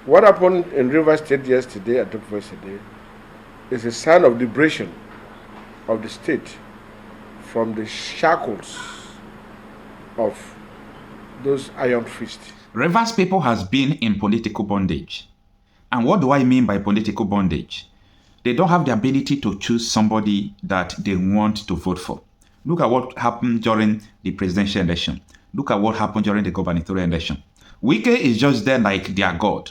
What happened in River State yesterday, I took yesterday, is a sign of liberation of the state from the shackles of those iron fists. Rivers people has been in political bondage. And what do I mean by political bondage? They don't have the ability to choose somebody that they want to vote for. Look at what happened during the presidential election. Look at what happened during the gubernatorial election. Wike is just there like their God.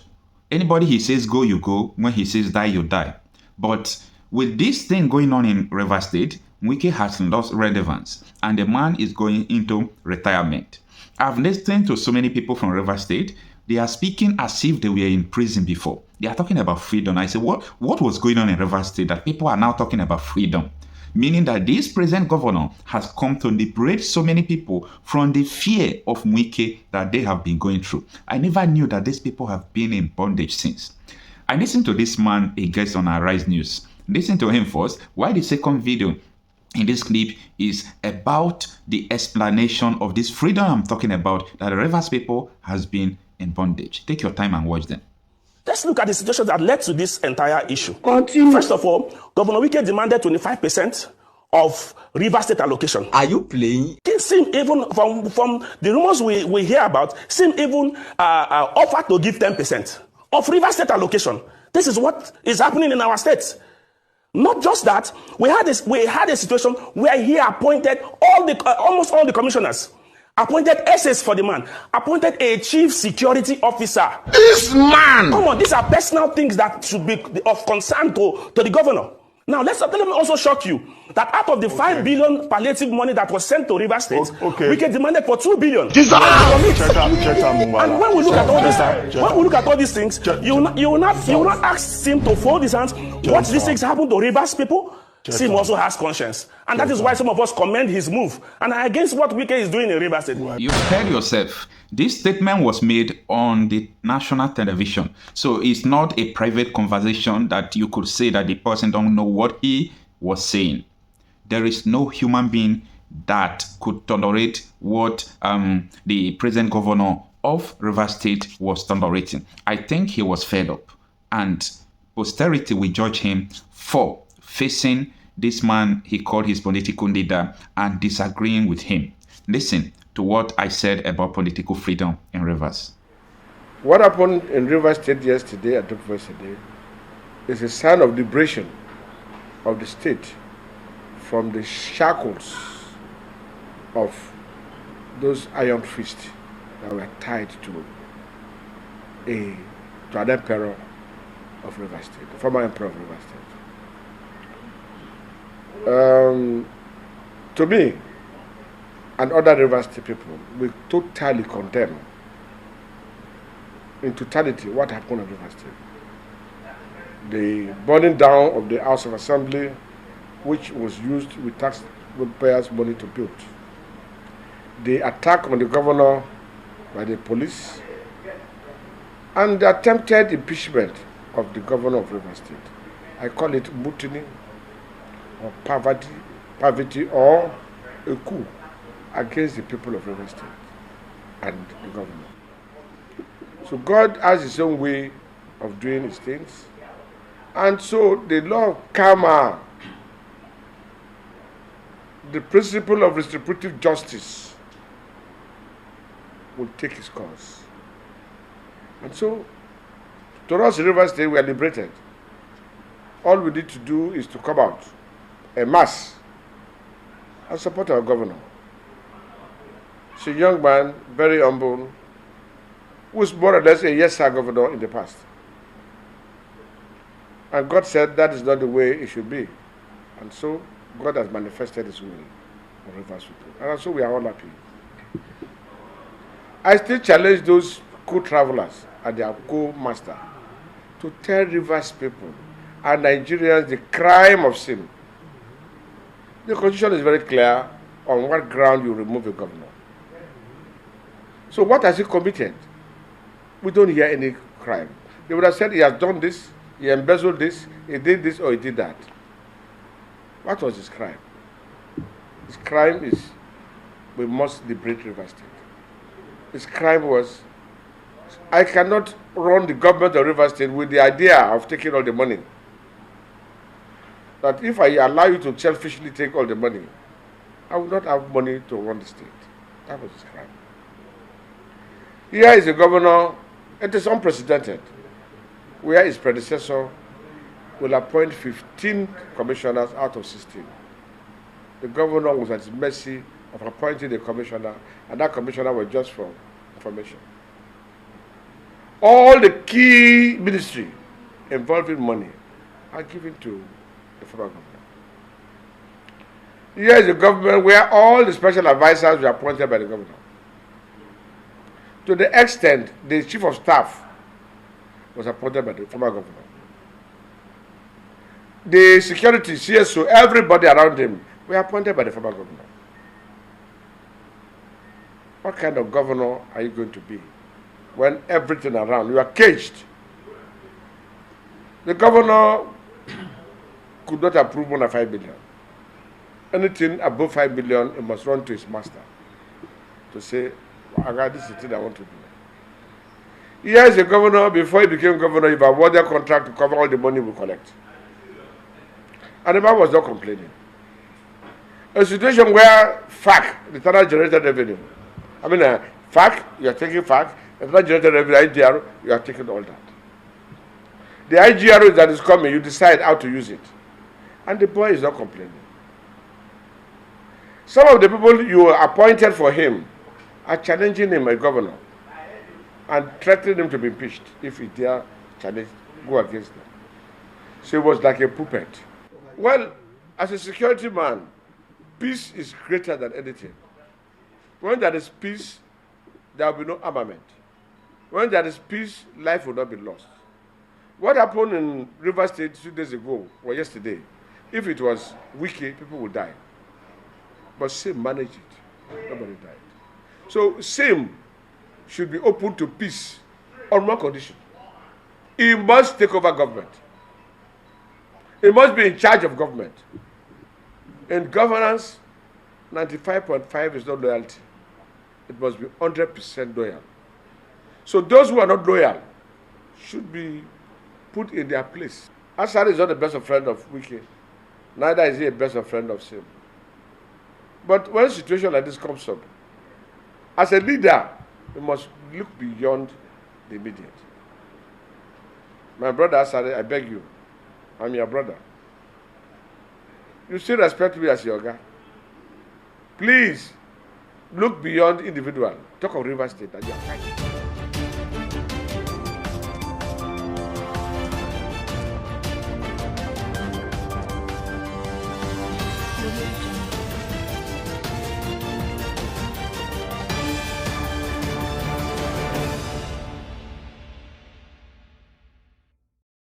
Anybody he says go, you go. When he says die, you die. But with this thing going on in Rivers State, Wike has lost relevance and the man is going into retirement. I've listened to so many people from Rivers State. They are speaking as if they were in prison before. They are talking about freedom. I say, what was going on in Rivers State that people are now talking about freedom? Meaning that this present governor has come to liberate so many people from the fear of Wike that they have been going through. I never knew that these people have been in bondage since. I listened to this man, a guest on Arise News. Listen to him first, while the second video in this clip is about the explanation of this freedom I'm talking about that the Rivers people has been in bondage. Take your time and watch them. Let's look at the situation that led to this entire issue. Continue. First of all, Governor Wike demanded 25% of Rivers State allocation. Are you playing? It seemed even from the rumors we hear about, seemed even offered to give 10% of Rivers State allocation. This is what is happening in our state. Not just that, we had a situation where he appointed almost all the commissioners, appointed SS for the man, appointed a chief security officer. This man! Come on, these are personal things that should be of concern to the governor. Now, let me also shock you that out of the 5 billion palliative money that was sent to Rivers State, Wike demanded for 2 billion. Jesus! And when we look at all these things, you will not ask him to fold his hands. Watch these things happen to Rivers people. Sim also has conscience. And that is why some of us commend his move. And against what Wike is doing in Rivers State. You've heard yourself. This statement was made on the national television. So it's not a private conversation that you could say that the person don't know what he was saying. There is no human being that could tolerate what the present governor of Rivers State was tolerating. I think he was fed up. And posterity will judge him for facing this man he called his political leader and disagreeing with him. Listen to what I said about political freedom in Rivers. What happened in River State yesterday, I took yesterday, is a sign of liberation of the state from the shackles of those iron fists that were tied to an emperor of River State, the former emperor of River State. To me and other River State people, we totally condemn in totality what happened in River State. The burning down of the House of Assembly, which was used with taxpayers' money to build. The attack on the governor by the police, and the attempted impeachment of the governor of River State. I call it mutiny or poverty or a coup against the people of River State and the government. So God has his own way of doing his things. And so the law of karma, the principle of retributive justice, will take its course. And so, to us in River State, we are liberated. All we need to do is to come out en masse and support our governor. He's a young man, very humble, who was more or less a yes sir governor in the past. And God said that is not the way it should be. And so God has manifested his will on Rivers people. And so we are all happy. I still challenge those co-travelers and their co-master to tell Rivers people and Nigerians the crime of sin. The Constitution is very clear on what ground you remove a governor. So what has he committed? We don't hear any crime. They would have said he has done this, he embezzled this, he did this, or he did that. What was his crime? His crime is we must liberate River State. His crime was I cannot run the government of Rivers State with the idea of taking all the money. That if I allow you to selfishly take all the money, I will not have money to run the state. That was his crime. Here is a governor, it is unprecedented, where his predecessor will appoint 15 commissioners out of 16. The governor was at his mercy of appointing a commissioner, and that commissioner was just for information. All the key ministry involving money are given to the federal government. Here is a government where all the special advisors were appointed by the governor. To the extent the chief of staff was appointed by the former governor. The security, CSO, everybody around him were appointed by the former governor. What kind of governor are you going to be when everything around you are caged? The governor could not approve more than 5 billion. Anything above 5 billion, he must run to his master to say, I got this is the thing I want to do. Here is a governor, before he became governor, he awarded a contract to cover all the money we collect. And the man was not complaining. A situation where FAC, the internal generated revenue, FAC, you are taking FAC, internal generated revenue, IGR, you are taking all that. The IGR that is coming, you decide how to use it. And the boy is not complaining. Some of the people you appointed for him are challenging him as governor and threatening him to be impeached if he dare challenge, go against them. So he was like a puppet. Well, as a security man, peace is greater than anything. When there is peace, there will be no armament. When there is peace, life will not be lost. What happened in Rivers State 2 days ago or yesterday, if it was Wike, people would die. But SIM managed it. Nobody died. So SIM should be open to peace on one condition. He must take over government. He must be in charge of government. In governance, 95.5 is not loyalty. It must be 100% loyal. So those who are not loyal should be put in their place. Asari is not the best of friend of Wike. Neither is he a best of friend of SIM. But when a situation like this comes up, as a leader, you must look beyond the immediate. My brother Asari, I beg you, I'm your brother. You still respect me as your guy. Please, look beyond individual. Talk of Rivers State that you are fighting.